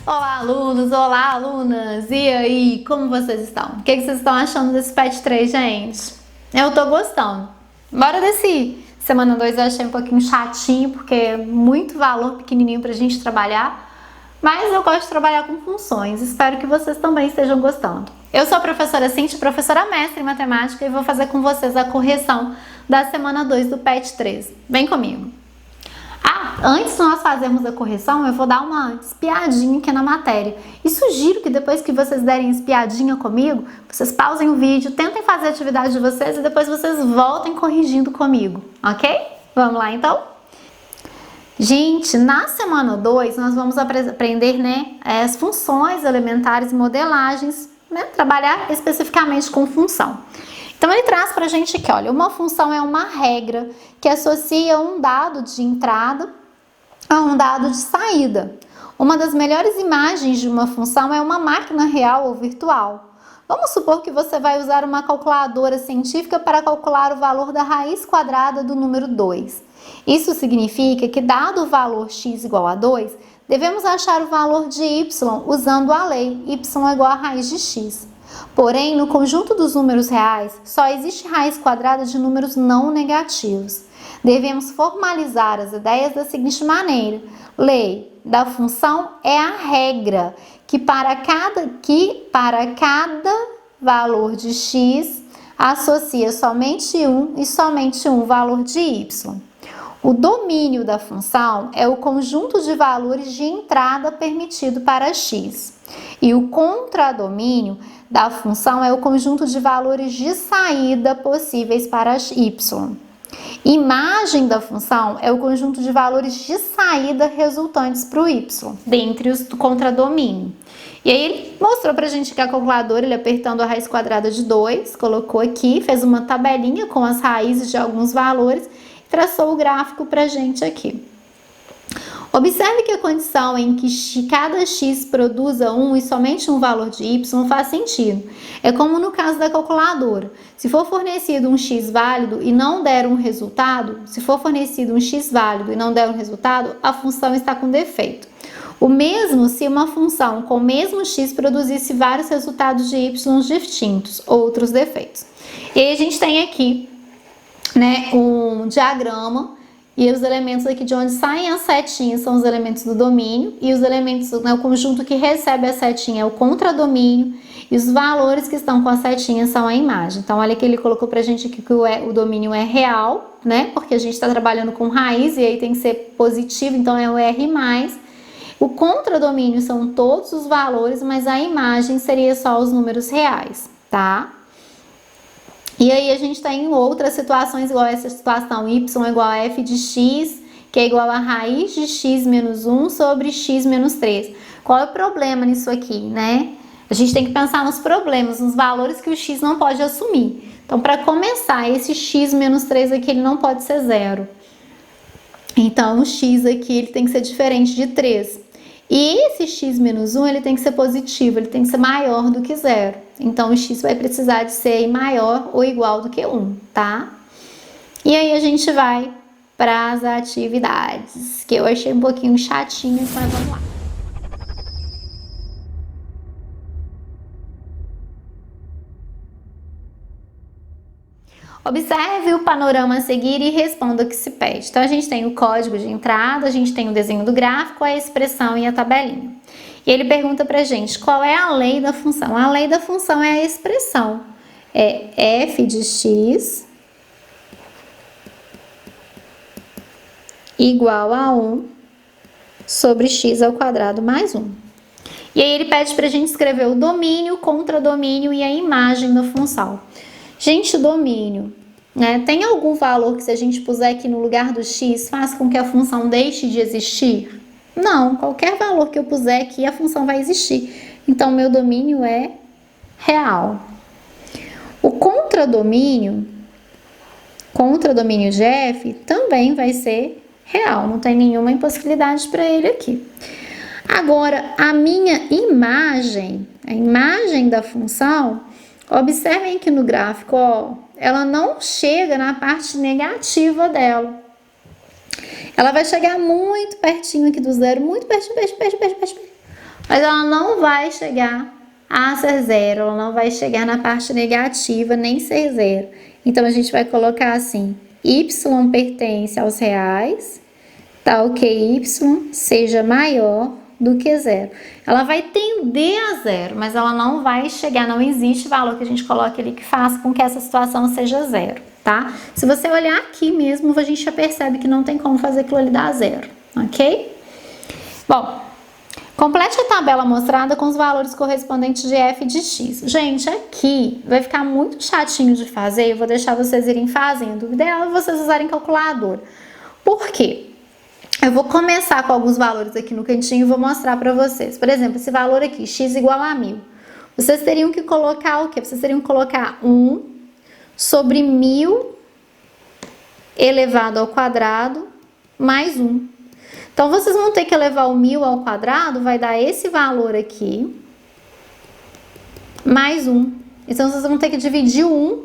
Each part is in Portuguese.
Olá, alunos! Olá, alunas! E aí, como vocês estão? O que vocês estão achando desse PET 3, gente? Eu tô gostando. Bora desse semana 2, eu achei um pouquinho chatinho, porque é muito valor pequenininho pra gente trabalhar, mas eu gosto de trabalhar com funções. Espero que vocês também estejam gostando. Eu sou a professora Cintia, professora mestre em matemática, e vou fazer com vocês a correção da semana 2 do PET 3. Vem comigo! Antes de nós fazermos a correção, eu vou dar uma espiadinha aqui na matéria. E sugiro que depois que vocês derem espiadinha comigo, vocês pausem o vídeo, tentem fazer a atividade de vocês e depois vocês voltem corrigindo comigo, ok? Vamos lá então? Gente, na semana 2 nós vamos aprender, as funções elementares e modelagens, trabalhar especificamente com função. Então ele traz pra gente aqui, olha, uma função é uma regra que associa um dado de entrada a um dado de saída. Uma das melhores imagens de uma função é uma máquina real ou virtual. Vamos supor que você vai usar uma calculadora científica para calcular o valor da raiz quadrada do número 2. Isso significa que, dado o valor x igual a 2, devemos achar o valor de y usando a lei y igual a raiz de x. Porém, no conjunto dos números reais, só existe raiz quadrada de números não negativos. Devemos formalizar as ideias da seguinte maneira: lei da função é a regra que para cada valor de x associa somente um valor de y. O domínio da função é o conjunto de valores de entrada permitido para x. E o contradomínio da função é o conjunto de valores de saída possíveis para y. Imagem da função é o conjunto de valores de saída resultantes para o y, dentre os do contradomínio. E aí ele mostrou pra gente que a calculadora, ele apertando a raiz quadrada de 2, colocou aqui, fez uma tabelinha com as raízes de alguns valores e traçou o gráfico pra gente aqui. Observe que a condição em que cada x produza e somente um valor de y faz sentido. É como no caso da calculadora. Se for fornecido um x válido e não der um resultado, a função está com defeito. O mesmo se uma função com o mesmo x produzisse vários resultados de y distintos, outros defeitos. E aí a gente tem aqui, um diagrama. E os elementos aqui de onde saem as setinhas são os elementos do domínio, e os elementos, o conjunto que recebe a setinha é o contradomínio, e os valores que estão com a setinha são a imagem. Então, olha que ele colocou pra gente aqui que o domínio é real, porque a gente está trabalhando com raiz, e aí tem que ser positivo, então é o R+. O contradomínio são todos os valores, mas a imagem seria só os números reais, tá? E aí a gente tem outras situações igual a essa situação, y igual a f de x, que é igual a raiz de x menos 1 sobre x menos 3. Qual é o problema nisso aqui, A gente tem que pensar nos problemas, nos valores que o x não pode assumir. Então, para começar, esse x menos 3 aqui, ele não pode ser 0. Então, o x aqui, ele tem que ser diferente de 3. E esse x menos 1, ele tem que ser positivo, ele tem que ser maior do que 0. Então, o x vai precisar de ser maior ou igual do que 1, tá? E aí, a gente vai para as atividades, que eu achei um pouquinho chatinhas, mas vamos lá. Observe o panorama a seguir e responda o que se pede. Então, a gente tem o código de entrada, a gente tem o desenho do gráfico, a expressão e a tabelinha. E ele pergunta pra gente qual é a lei da função. A lei da função é a expressão. É f de x igual a 1 sobre x ao quadrado mais 1. E aí ele pede pra gente escrever o domínio, o contradomínio e a imagem da função. Gente, o domínio, tem algum valor que, se a gente puser aqui no lugar do x, faz com que a função deixe de existir? Não, qualquer valor que eu puser aqui, a função vai existir. Então, meu domínio é real. O contradomínio de f, também vai ser real, não tem nenhuma impossibilidade para ele aqui. Agora, a minha imagem, a imagem da função, observem aqui no gráfico, ela não chega na parte negativa dela. Ela vai chegar muito pertinho aqui do zero, muito pertinho. Mas ela não vai chegar a ser zero, ela não vai chegar na parte negativa nem ser zero. Então a gente vai colocar assim: y pertence aos reais, tal que y seja maior do que zero. Ela vai tender a zero, mas ela não vai chegar, não existe valor que a gente coloque ali que faça com que essa situação seja zero, tá? Se você olhar aqui mesmo, a gente já percebe que não tem como fazer aquilo ali dar zero, ok? Bom, complete a tabela mostrada com os valores correspondentes de f de x. Gente, aqui vai ficar muito chatinho de fazer, eu vou deixar vocês irem fazendo. O ideal é vocês usarem calculadora. Por quê? Eu vou começar com alguns valores aqui no cantinho e vou mostrar para vocês. Por exemplo, esse valor aqui, x igual a 1000. Vocês teriam que colocar o quê? Vocês teriam que colocar 1 sobre 1000 elevado ao quadrado mais 1. Então, vocês vão ter que elevar o 1000 ao quadrado, vai dar esse valor aqui, mais 1. Então, vocês vão ter que dividir o 1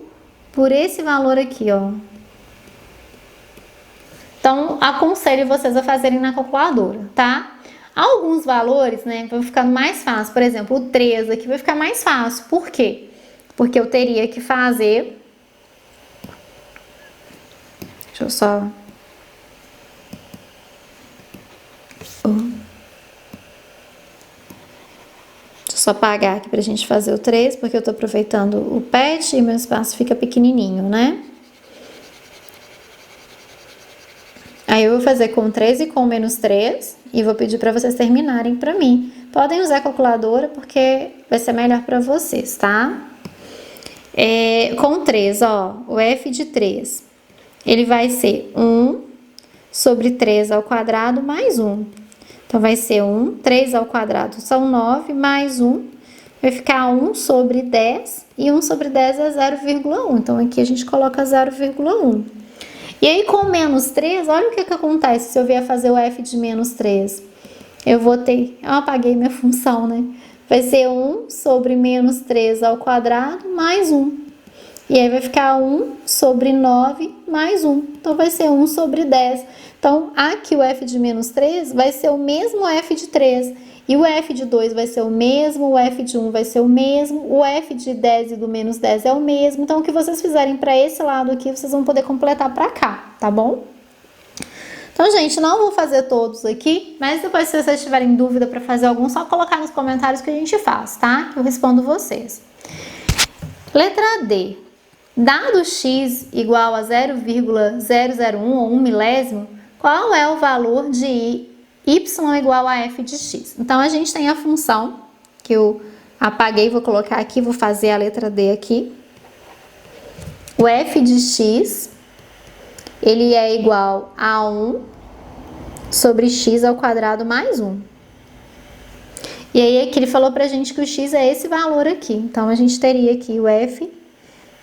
por esse valor aqui, ó. Então, aconselho vocês a fazerem na calculadora, tá? Alguns valores, né, vão ficando mais fácil. Por exemplo, o 3 aqui vai ficar mais fácil. Por quê? Porque eu teria que fazer... Deixa eu só... Deixa eu só apagar aqui pra gente fazer o 3, porque eu tô aproveitando o pet e meu espaço fica pequenininho, né? Aí eu vou fazer com 3 e com menos 3 e vou pedir para vocês terminarem para mim. Podem usar a calculadora porque vai ser melhor para vocês, tá? Com 3, ó, o f de 3, ele vai ser 1 sobre 3 ao quadrado mais 1. Então, vai ser 1, 3 ao quadrado são 9, mais 1, vai ficar 1 sobre 10, e 1 sobre 10 é 0,1. Então, aqui a gente coloca 0,1. E aí, com menos 3, olha o que acontece se eu vier fazer o f de menos 3. Eu vou ter... Eu apaguei minha função, né? Vai ser 1 sobre menos 3 ao quadrado mais 1. E aí, vai ficar 1 sobre 9 mais 1. Então, vai ser 1 sobre 10. Então, aqui o f de menos 3 vai ser o mesmo f de 3. E o f de 2 vai ser o mesmo, o f de 1 vai ser o mesmo, o f de 10 e do menos 10 é o mesmo. Então, o que vocês fizerem para esse lado aqui, vocês vão poder completar para cá, tá bom? Então, gente, não vou fazer todos aqui, mas depois, se vocês tiverem dúvida para fazer algum, só colocar nos comentários que a gente faz, tá? Eu respondo vocês. Letra D. Dado x igual a 0,001 ou 1 milésimo, qual é o valor de y igual a f de x? Então, a gente tem a função, que eu apaguei, vou colocar aqui, vou fazer a letra D aqui. O f de x, ele é igual a 1 sobre x ao quadrado mais 1. E aí, aqui ele falou pra gente que o x é esse valor aqui. Então, a gente teria aqui o f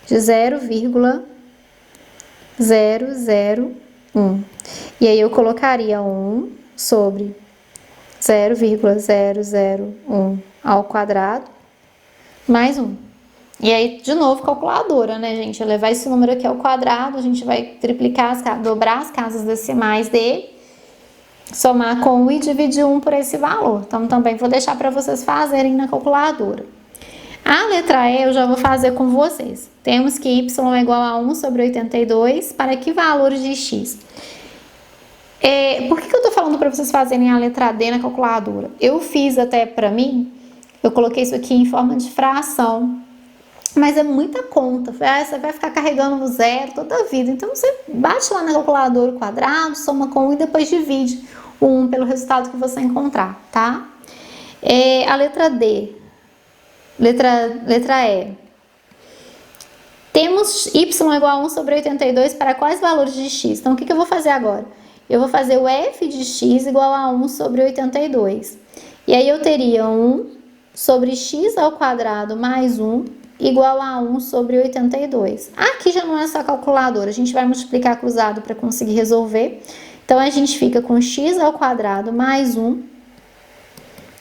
de 0,001. E aí, eu colocaria 1 sobre 0,001 ao quadrado mais 1. E aí, de novo, calculadora, né, gente? Levar esse número aqui ao quadrado, a gente vai triplicar, dobrar as casas decimais dele, somar com 1 e dividir 1 por esse valor. Então, também vou deixar para vocês fazerem na calculadora. A letra E eu já vou fazer com vocês. Temos que y é igual a 1 sobre 82 para que valores de x? Por que eu tô falando para vocês fazerem a letra D na calculadora? Eu fiz até para mim, eu coloquei isso aqui em forma de fração, mas é muita conta. Você vai ficar carregando o zero toda a vida. Então, você bate lá na calculadora o quadrado, soma com 1 e depois divide o 1 pelo resultado que você encontrar, tá? A letra D. Letra E. Temos y igual a 1 sobre 82 para quais valores de x? Então, o que eu vou fazer agora? Eu vou fazer o f de x igual a 1 sobre 82. E aí, eu teria 1 sobre x ao quadrado mais 1 igual a 1 sobre 82. Aqui já não é só calculadora, a gente vai multiplicar cruzado para conseguir resolver. Então, a gente fica com x ao quadrado mais 1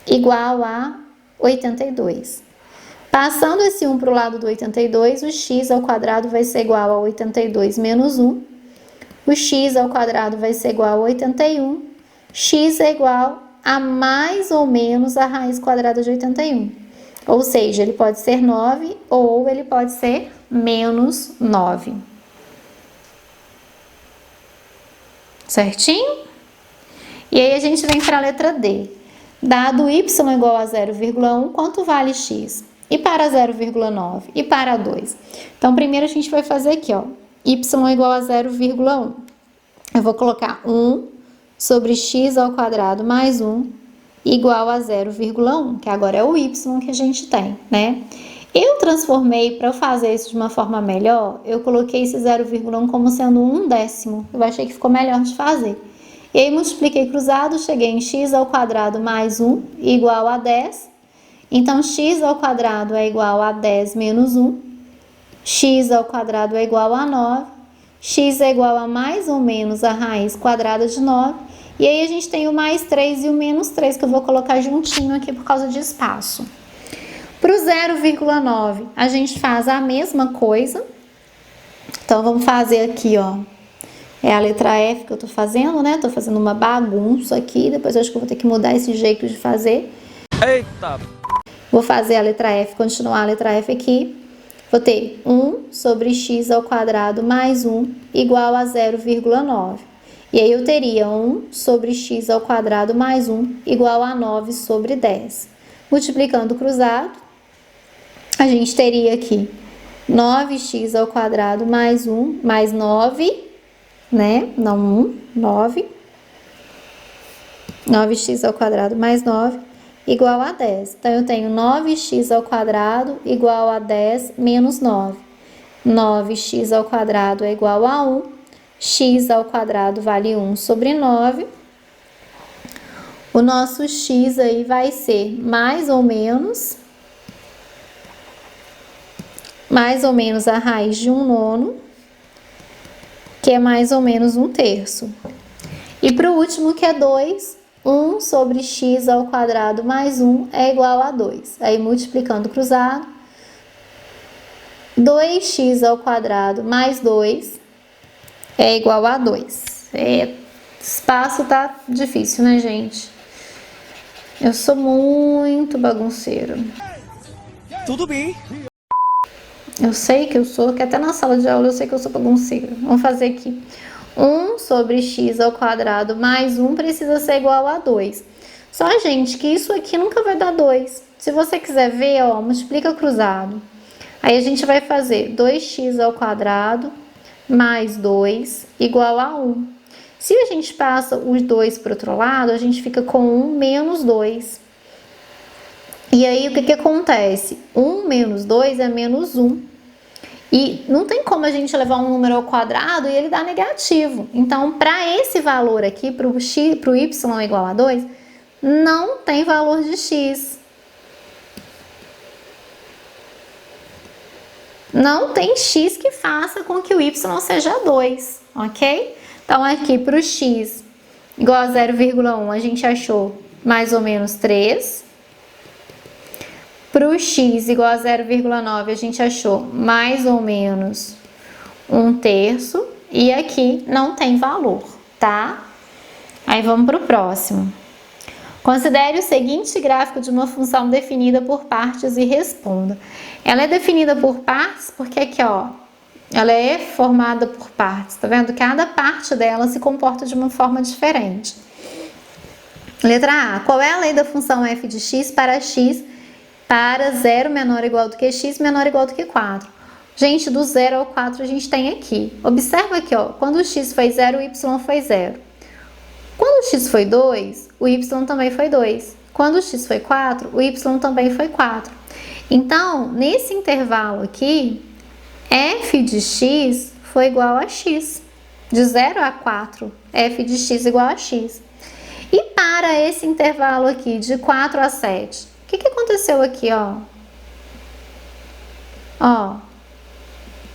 igual a 82. Passando esse 1 para o lado do 82, o x ao quadrado vai ser igual a 82 menos 1. O x ao quadrado vai ser igual a 81. X é igual a mais ou menos a raiz quadrada de 81. Ou seja, ele pode ser 9 ou ele pode ser menos 9. Certinho? E aí a gente vem para a letra D. Dado y igual a 0,1, quanto vale x? E para 0,9? E para 2? Então, primeiro a gente vai fazer aqui, ó. Y igual a 0,1. Eu vou colocar 1 sobre x ao quadrado mais 1 igual a 0,1, que agora é o y que a gente tem, né? Eu transformei, para eu fazer isso de uma forma melhor, eu coloquei esse 0,1 como sendo 1/10. Eu achei que ficou melhor de fazer. E aí multipliquei cruzado, cheguei em x ao quadrado mais 1 igual a 10. Então, x ao quadrado é igual a 10 menos 1. X ao quadrado é igual a 9. X é igual a mais ou menos a raiz quadrada de 9. E aí a gente tem o mais 3 e o menos 3, que eu vou colocar juntinho aqui por causa de espaço. Para o 0,9, a gente faz a mesma coisa. Então, vamos fazer aqui, ó. É a letra F que eu tô fazendo, né? Tô fazendo uma bagunça aqui. Depois eu acho que eu vou ter que mudar esse jeito de fazer. Eita! Vou fazer a letra F, continuar a letra F aqui. Vou ter 1 sobre x ao quadrado mais 1 igual a 0,9. E aí eu teria 1 sobre x ao quadrado mais 1 igual a 9 sobre 10. Multiplicando o cruzado, a gente teria aqui 9x ao quadrado mais 1 mais 9, né? Não 1, 9. 9x ao quadrado mais 9 igual a 10. Então, eu tenho 9x ao quadrado igual a 10 menos 9. 9x ao quadrado é igual a 1. X ao quadrado vale 1 sobre 9. O nosso x aí vai ser mais ou menos a raiz de 1/9, que é mais ou menos 1/3. E para o último, que é 2, 1 sobre x ao quadrado mais 1 é igual a 2. Aí, multiplicando cruzado, 2x ao quadrado mais 2 é igual a 2. Espaço tá difícil, né, gente? Eu sou muito bagunceira. Tudo bem. Eu sei que eu sou, que até na sala de aula eu sei que eu sou bagunceira. Vamos fazer aqui. 1 sobre x ao quadrado mais 1 precisa ser igual a 2. Só, gente, que isso aqui nunca vai dar 2. Se você quiser ver, ó, multiplica cruzado. Aí a gente vai fazer 2x ao quadrado mais 2 igual a 1. Se a gente passa os 2 para o outro lado, a gente fica com 1 menos 2. E aí, o que acontece? 1 menos 2 é menos 1. E não tem como a gente levar um número ao quadrado e ele dar negativo. Então, para esse valor aqui, para o y igual a 2, não tem valor de x. Não tem x que faça com que o y seja 2, ok? Então, aqui para o x igual a 0,1, a gente achou mais ou menos 3. Para o x igual a 0,9, a gente achou mais ou menos 1/3. E aqui não tem valor, tá? Aí vamos para o próximo. Considere o seguinte gráfico de uma função definida por partes e responda. Ela é definida por partes porque aqui, ó, ela é formada por partes, tá vendo? Cada parte dela se comporta de uma forma diferente. Letra A. Qual é a lei da função f de x para 0 menor ou igual do que x menor ou igual do que 4? Gente, do 0 ao 4 a gente tem aqui. Observa aqui, ó, quando o x foi 0, o y foi 0. Quando o x foi 2, o y também foi 2. Quando o x foi 4, o y também foi 4. Então, nesse intervalo aqui, f de x foi igual a x. De 0 a 4, f de x igual a x. E para esse intervalo aqui, de 4 a 7, o que aconteceu aqui, ó? Ó,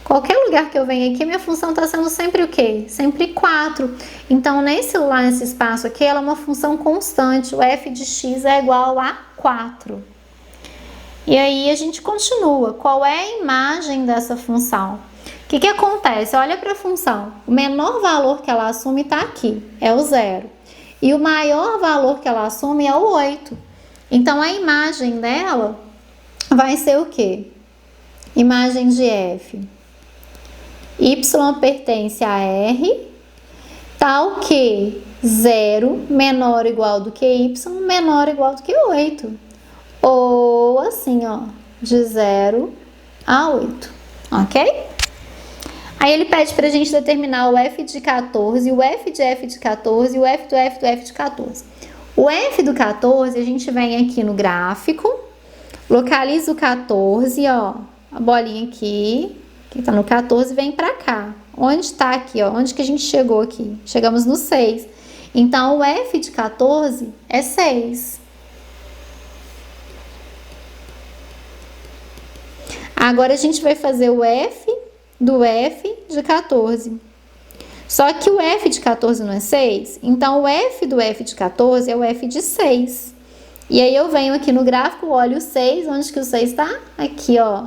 qualquer lugar que eu venha aqui, minha função está sendo sempre o quê? Sempre 4. Então, nesse espaço aqui, ela é uma função constante. O f de x é igual a 4. E aí, a gente continua. Qual é a imagem dessa função? O que acontece? Olha para a função. O menor valor que ela assume está aqui, é o 0. e o maior valor que ela assume é o 8. Então, a imagem dela vai ser o quê? Imagem de f. Y pertence a R, tal que 0 menor ou igual do que Y, menor ou igual do que 8. Ou assim, ó, de 0 a 8, ok? Aí ele pede pra gente determinar o f de 14, o f de f de 14 e o f do f do f de 14. O f do 14, a gente vem aqui no gráfico, localiza o 14, ó, a bolinha aqui, que tá no 14, vem pra cá. Onde tá aqui, ó? Onde que a gente chegou aqui? Chegamos no 6. Então, o f de 14 é 6. Agora, a gente vai fazer o f do f de 14. Só que o f de 14 não é 6, então o f do f de 14 é o f de 6. E aí eu venho aqui no gráfico, olho o 6, onde que o 6 está? Aqui, ó.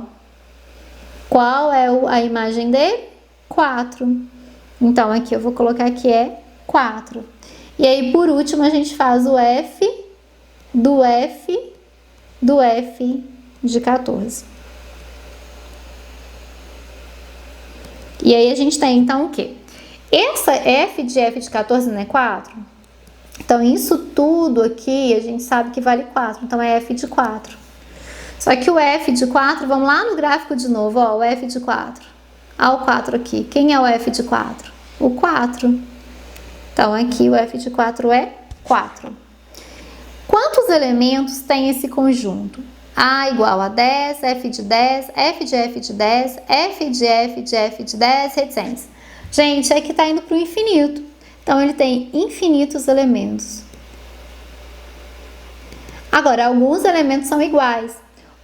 Qual é a imagem dele? 4. Então, aqui eu vou colocar que é 4. E aí, por último, a gente faz o f do f do f de 14. E aí, a gente tem, então, o quê? Essa f de 14 não é 4? Então, isso tudo aqui, a gente sabe que vale 4. Então, é f de 4. Só que o f de 4, vamos lá no gráfico de novo, ó, o f de 4. Olha o 4 aqui. Quem é o f de 4? O 4. Então, aqui o f de 4 é 4. Quantos elementos tem esse conjunto? A igual a 10, f de 10, f de f de 10, f de f de f de 10, reticências. Gente, aqui está indo para o infinito. Então, ele tem infinitos elementos. Agora, alguns elementos são iguais.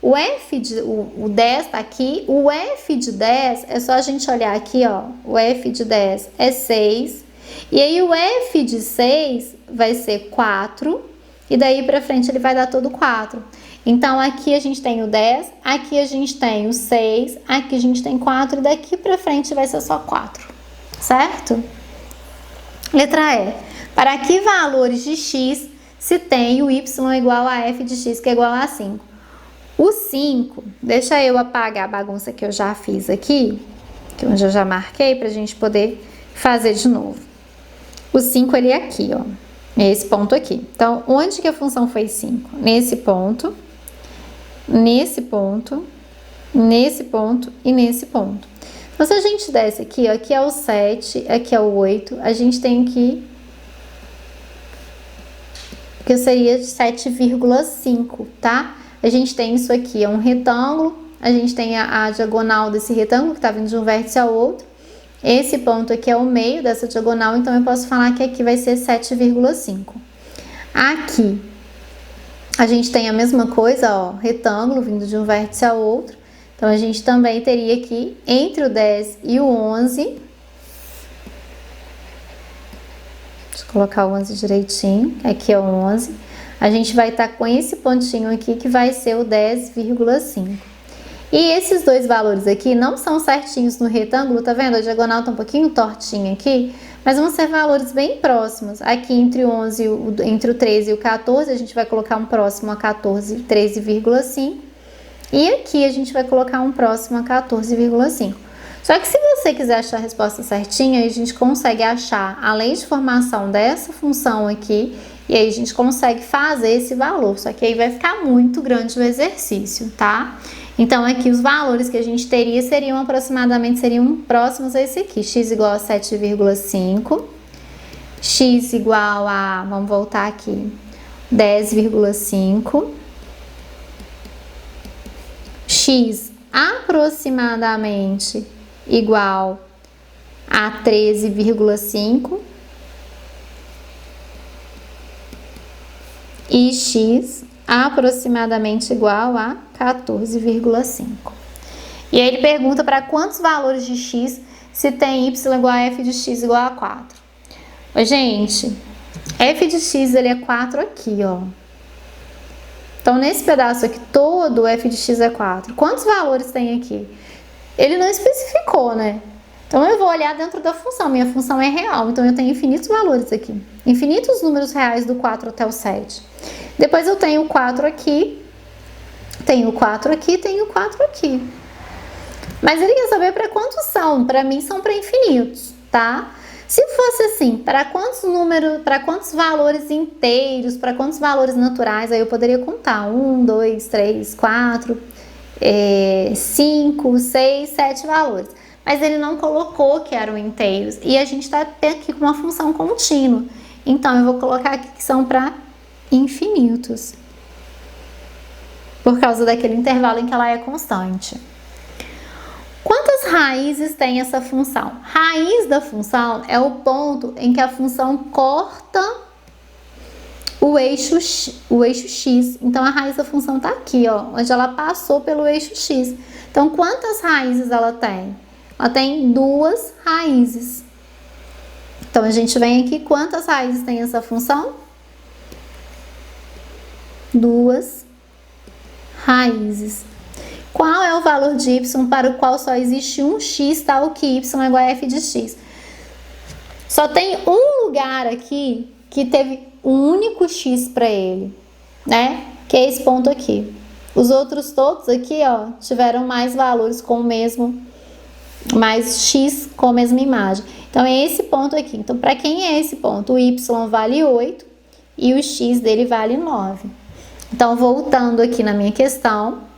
O 10 está aqui, o f de 10, é só a gente olhar aqui, ó. O f de 10 é 6. E aí, o f de 6 vai ser 4. E daí para frente, ele vai dar todo 4. Então, aqui a gente tem o 10, aqui a gente tem o 6, aqui a gente tem 4, e daqui para frente vai ser só 4, certo? Letra E. Para que valores de x se tem o y igual a f de x, que é igual a 5? O 5, deixa eu apagar a bagunça que eu já fiz aqui, que eu já marquei, para a gente poder fazer de novo. O 5, ele é aqui, ó, nesse ponto aqui. Então, onde que a função foi 5? Nesse ponto, nesse ponto, nesse ponto e nesse ponto. Então, se a gente desce aqui, ó, aqui é o 7, aqui é o 8, a gente tem que seria 7,5, tá? A gente tem isso aqui, é um retângulo, a gente tem a diagonal desse retângulo, que tá vindo de um vértice ao outro. Esse ponto aqui é o meio dessa diagonal, então eu posso falar que aqui vai ser 7,5. Aqui, a gente tem a mesma coisa, ó, retângulo vindo de um vértice ao outro. Então, a gente também teria aqui, entre o 10 e o 11, deixa eu colocar o 11 direitinho, aqui é o 11, a gente vai estar com esse pontinho aqui, que vai ser o 10,5. E esses dois valores aqui não são certinhos no retângulo, tá vendo? A diagonal tá um pouquinho tortinha aqui, mas vão ser valores bem próximos. Aqui entre o 13 e o 14, a gente vai colocar um próximo a 14, 13,5. E aqui a gente vai colocar um próximo a 14,5. Só que se você quiser achar a resposta certinha, a gente consegue achar a lei de formação dessa função aqui, e aí a gente consegue fazer esse valor. Só que aí vai ficar muito grande o exercício, tá? Então, aqui os valores que a gente teria seriam aproximadamente, próximos a esse aqui. X igual a 7,5. X igual a, vamos voltar aqui, 10,5. X aproximadamente igual a 13,5. E X aproximadamente igual a 14,5. E aí ele pergunta para quantos valores de x se tem y igual a f de x igual a 4. Ô, gente, f de x ele é 4 aqui, ó. Então, nesse pedaço aqui todo, f de x é 4. Quantos valores tem aqui? Ele não especificou, né? Então, eu vou olhar dentro da função. Minha função é real, então eu tenho infinitos valores aqui. Infinitos números reais do 4 até o 7. Depois eu tenho o 4 aqui, tenho o 4 aqui, tenho o 4 aqui. Mas ele quer saber para quantos são? Para mim são para infinitos, tá? Se fosse assim, para quantos números, para quantos valores inteiros, para quantos valores naturais, aí eu poderia contar 1, 2, 3, 4, 5, 6, 7 valores. Mas ele não colocou que eram inteiros. E a gente está aqui com uma função contínua. Então, eu vou colocar aqui que são para infinitos. Por causa daquele intervalo em que ela é constante. Quantas raízes tem essa função? Raiz da função é o ponto em que a função corta o eixo x. Então, a raiz da função está aqui, ó, onde ela passou pelo eixo x. Então, quantas raízes ela tem? Ela tem 2 raízes. Então, a gente vem aqui, quantas raízes tem essa função? 2 raízes. Qual é o valor de y para o qual só existe um x, tal que y é igual a f de x? Só tem um lugar aqui que teve um único x para ele, né? Que é esse ponto aqui. Os outros todos aqui, ó, tiveram mais valores com o mesmo, mais x com a mesma imagem. Então, é esse ponto aqui. Então, para quem é esse ponto? O y vale 8 e o x dele vale 9. Então, voltando aqui na minha questão,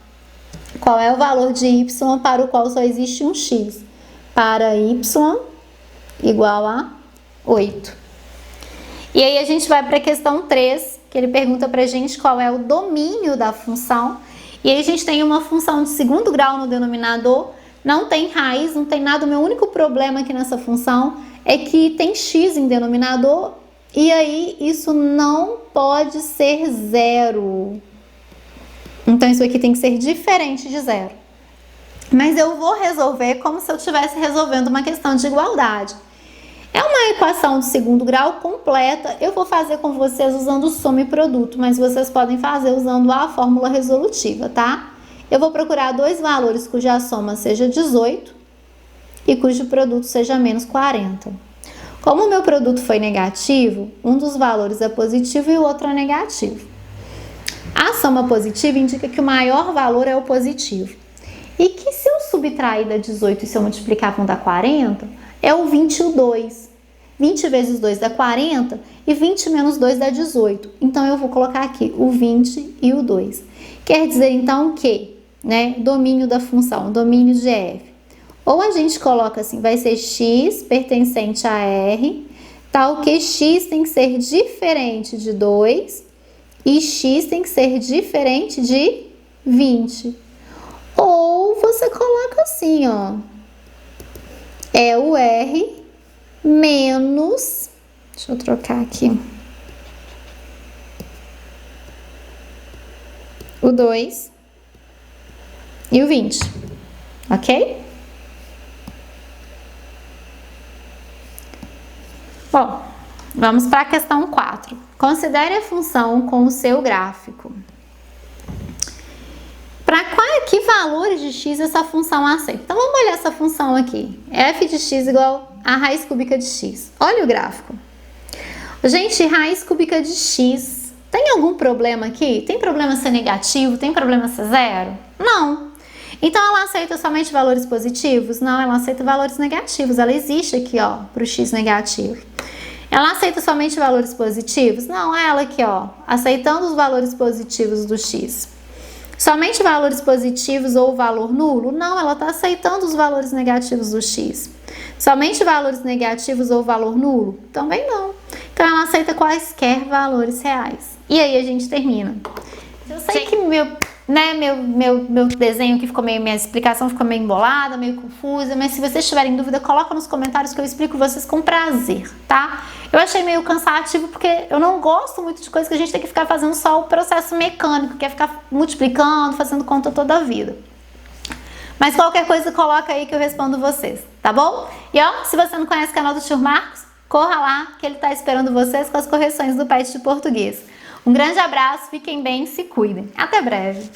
qual é o valor de y para o qual só existe um x? Para y igual a 8. E aí, a gente vai para a questão 3, que ele pergunta para a gente qual é o domínio da função. E aí, a gente tem uma função de segundo grau no denominador, não tem raiz, não tem nada. O meu único problema aqui nessa função é que tem x em denominador, e aí isso não pode ser zero. Então, isso aqui tem que ser diferente de zero. Mas eu vou resolver como se eu estivesse resolvendo uma questão de igualdade. É uma equação de segundo grau completa. Eu vou fazer com vocês usando soma e produto, mas vocês podem fazer usando a fórmula resolutiva, tá? Eu vou procurar 2 valores cuja soma seja 18 e cujo produto seja menos 40. Como o meu produto foi negativo, um dos valores é positivo e o outro é negativo. A soma positiva indica que o maior valor é o positivo. E que se eu subtrair da 18 e se eu multiplicar com da 40, é o 20 e o 2. 20 vezes 2 dá 40 e 20 menos 2 dá 18. Então, eu vou colocar aqui o 20 e o 2. Quer dizer, então, que, né, domínio da função, domínio de f. Ou a gente coloca assim, vai ser x pertencente a r, tal que x tem que ser diferente de 2 e x tem que ser diferente de 20. Ou você coloca assim, ó, é o r menos, deixa eu trocar aqui, o 2 e o 20, ok? Bom, vamos para a questão 4. Considere a função com o seu gráfico. Para que valores de x essa função aceita? Então, vamos olhar essa função aqui. F de x igual a raiz cúbica de x. Olha o gráfico. Gente, raiz cúbica de x. Tem algum problema aqui? Tem problema ser negativo? Tem problema ser zero? Não. Então, ela aceita somente valores positivos? Não, ela aceita valores negativos. Ela existe aqui, ó, para o x negativo. Ela aceita somente valores positivos? Não, ela aqui, ó, aceitando os valores positivos do x. Somente valores positivos ou valor nulo? Não, ela está aceitando os valores negativos do x. Somente valores negativos ou valor nulo? Também não. Então, ela aceita quaisquer valores reais. E aí, a gente termina. Eu sei que meu desenho aqui ficou meio, minha explicação ficou meio embolada, meio confusa, mas se vocês tiverem dúvida, coloca nos comentários que eu explico vocês com prazer, tá? Eu achei meio cansativo porque eu não gosto muito de coisa que a gente tem que ficar fazendo só o processo mecânico, que é ficar multiplicando, fazendo conta toda a vida. Mas qualquer coisa, coloca aí que eu respondo vocês, tá bom? E ó, se você não conhece o canal do Tio Marcos, corra lá que ele tá esperando vocês com as correções do PET de português. Um grande abraço, fiquem bem, se cuidem. Até breve!